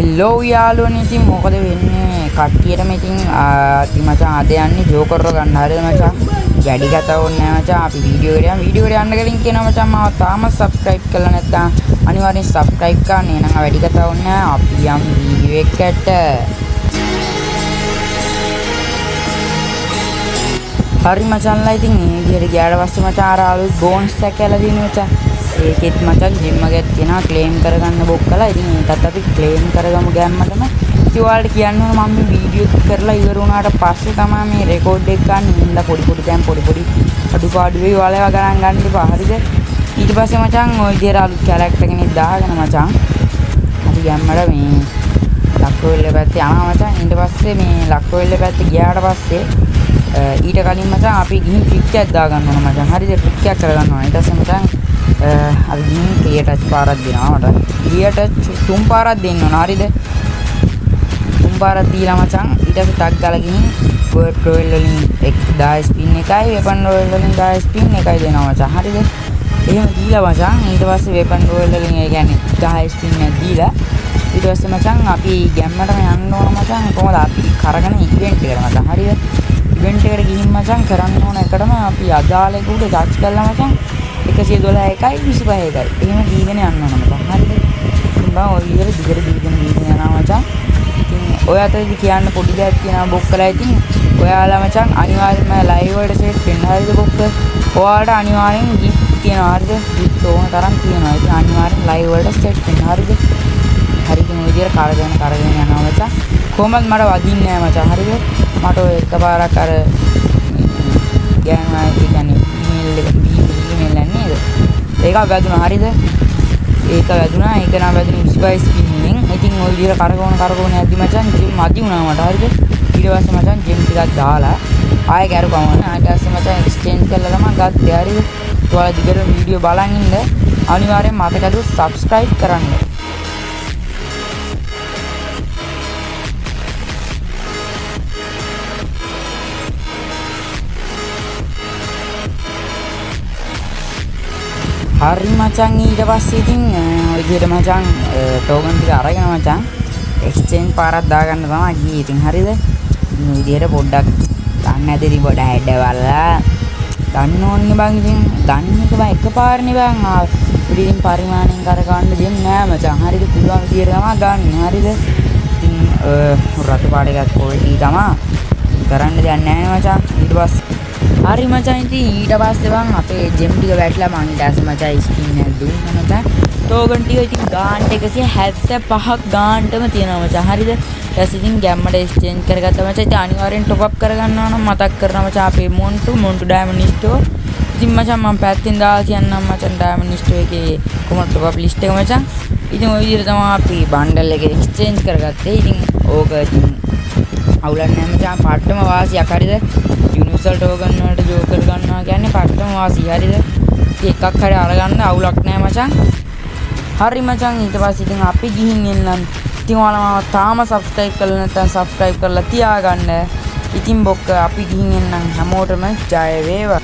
hello යාළුවනේ ඉතින් මොකද වෙන්නේ කට්ටියටම ඉතින් මචං අද යන්නේ ජෝකර්ව ගන්න හරිද මචං වැඩි කතා ඕනේ නැහැ මචං අපි වීඩියෝ එකට යන්න කලින් කියනවා මචං මාව තාම සබ්ස්ක්‍රයිබ් කරලා නැත්නම් අනිවාර්යෙන් සබ්ස්ක්‍රයිබ් කරන්න එහෙනම් වැඩි කතා ඕනේ නැහැ අපි යම් වීඩියෝ එකකට හරි මචංලා ඉතින් මේ විදිහට ගියාට පස්සේ මචං අර අලුත් බෝනස් එකක් ඇලා දිනුනේ මචං ඒකෙත් මචං ජිම් එකක් තියෙනවා ක්ලේම් කරගන්න බොක්කලා ඉතින් ඒකත් අපි ක්ලේම් කරගමු ගැම්මටම ඉතින් ඔයාලට කියන්න ඕන මම මේ වීඩියෝ එක කරලා ඉවර වුණාට පස්සේ තමයි මේ රෙකෝඩ් එක ගන්න ඉඳලා පොඩි අඩුපාඩු වෙයි ඔයාලා ගණන් ගන්න එපා හරිද ඊට පස්සේ මචං ওই විදිහට අලුත් කැරක්ටර් කෙනෙක් දාගෙන මචං අපි ගැම්මට මේ ලක්කොල්ල පැත්තේ යනවා මචං ඊට පස්සේ මේ ලක්කොල්ල පැත්තේ ගියාට පස්සේ ඊට කලින් මචං අපි ගිහින් ට්‍රික් එකක් දා ගන්න ඕන මචං හරිද ට්‍රික් එකක් කරගන්න ඕන ඊට පස්සේ මචං අපි ගිහින් ක්ලියර් ටච් පාරක් දෙනවා මට ක්ලියර් ටච් තුන් පාරක් දෙන්න ඕන හරිද තුන් පාරක් දීලා මචං ඊට පස්සේ ටක් ගාලා ගිහින් වර්ඩ් රෝයල් වලින් 10 ස්පින් එකයි වෙපන් රෝයල් වලින් 10 ස්පින් එකයි දෙනවා මචං හරිද එහෙම දීලා මචං ඊට පස්සේ වෙපන් රෝයල් වලින් ඒ කියන්නේ 10 ස්පින් එක දීලා ඊට පස්සේ මචං අපි ගැම්මටම යන්න ඕන මචං කොහොමද අපි කරගෙන ඉවෙන්ට් එකට මචං හරිද ඉවෙන්ට් එකට ගිහින් මචං කරන්න ඕන එකටම අපි අදාළ එක උඩ ටච් කරලා මචං 112.25 එහෙම දීගෙන යන්න ඕන මචං හරිද ඉතින් බා ඔය විදිහට දීගෙන යනවා මචං ඉතින් ඔය අතරේදී කියන්න පොඩි දෙයක් තියෙනවා බොක්කලා ඉතින් ඔයාලා මචං අනිවාර්යයෙන්ම ලයිව් වලට සෙට් වෙන්න හරිද බොක්ක ඔයාලට අනිවාර්යෙන් ගිෆ්ට් තියෙනවා හරිද ගිෆ්ට් ඕන තරම් තියෙනවා ඉතින් අනිවාර්යෙන් ලයිව් වලට සෙට් වෙන්න හරිද හරිද මේ විදිහට කරගෙන යනවා මචං කොහොමද මට වදින්නේ නැහැ මචං හරිද මට ඔය එකපාරක් අර ගෑනුවා කියන්නේ ඊමේල් එක නේද ඒක වැදුනා හරිද ඒක වැදුනා ඒක නම් වැදුනේ 25 ස්පින්නින් ඉතින් ওই විදිහට කරකවන යද්දි මචං ජිම් මදි වුණා මට හරිද ඊට පස්සේ මචං ජිම් ටිකක් දාලා ආයෙ කරුවම ඊට පස්සේ මචං එක්ස්චේන්ජ් කරලා තමයි ගත්තේ හරිද ඔයාලා දිගට වීඩියෝ බලන් ඉන්න අනිවාර්යෙන් මතකද සබ්ස්ක්‍රයිබ් කරන්න හරි මචං ඊට පස්සේ ඉතින් ඔය විදිහට මචං ටෝකන් ටික අරගෙන මචං එක්ස්චේන්ජ් පාරක් දාගන්න තමයි ගියේ ඉතින් හරිද මේ විදිහට පොඩ්ඩක් ගන්න ඇදෙදි පොඩ හැඩවලා ගන්න ඕනේ බං ඉතින් ගන්න එක බං එකපාරනේ බං අපිට ඉතින් පරිමාණයෙන් කරගන්න දෙන්නේ නෑ මචං හරිද පුළුවන් විදිහට තමයි ගන්න හරිද ඉතින් රතු පාට එකත් ක්වොලිටි තමයි කරන්න දෙයක් නෑ මචං ඊට පස්සේ හරි මචං ඉතින් ඊට පස්සේ බං අපේ ජෙම් ටික වැටලා මං ඊට පස්සේ මචං ස්පින් එක දුන්නා මචං ටෝකන් ටික ඉතින් ගාන්ට් 175ක් ගාන්ට්ම තියෙනවා මචං හරිද ඊට පස්සේ ඉතින් ගැම්මට එක්ස්චේන්ජ් කරගත්තා මචං ඉතින් අනිවාර්යෙන් টොප් අප් කරගන්න ඕන මතක් කරනවා මචං අපේ මොන්ටු ඩයමන්ඩ්ස්ටෝ ඉතින් මචං මම පැත්තෙන් දාලා තියන්නම් මචං ඩයමන්ඩ්ස්ටෝ එකේ කොහොමද টොප් අප් ලිස්ට් එක මචං ඉතින් ওই විදිහට තමයි අපි බණ්ඩල් එක එක්ස්චේන්ජ් කරගත්තේ ඉතින් ඕක ඉතින් අවුලක් නැහැ මචං පාටම වාසියක් හරිද යුනිවර්සල් ටෝකන් වලට ජෝකර් ගන්නවා කියන්නේ පට්ටම වාසිය හරිද ඉතින් එකක් හරි අරගන්න අවුලක් නැහැ මචං හරි මචං ඊට පස්සේ ඉතින් අපි ගිහින් එන්නම් ඉතින් ඔයාලා තාම සබ්ස්ක්‍රයිබ් කරලා නැත්නම් සබ්ස්ක්‍රයිබ් කරලා තියාගන්න ඉතින් බොක්ක අපි ගිහින් එන්නම් හැමෝටම ජය වේවා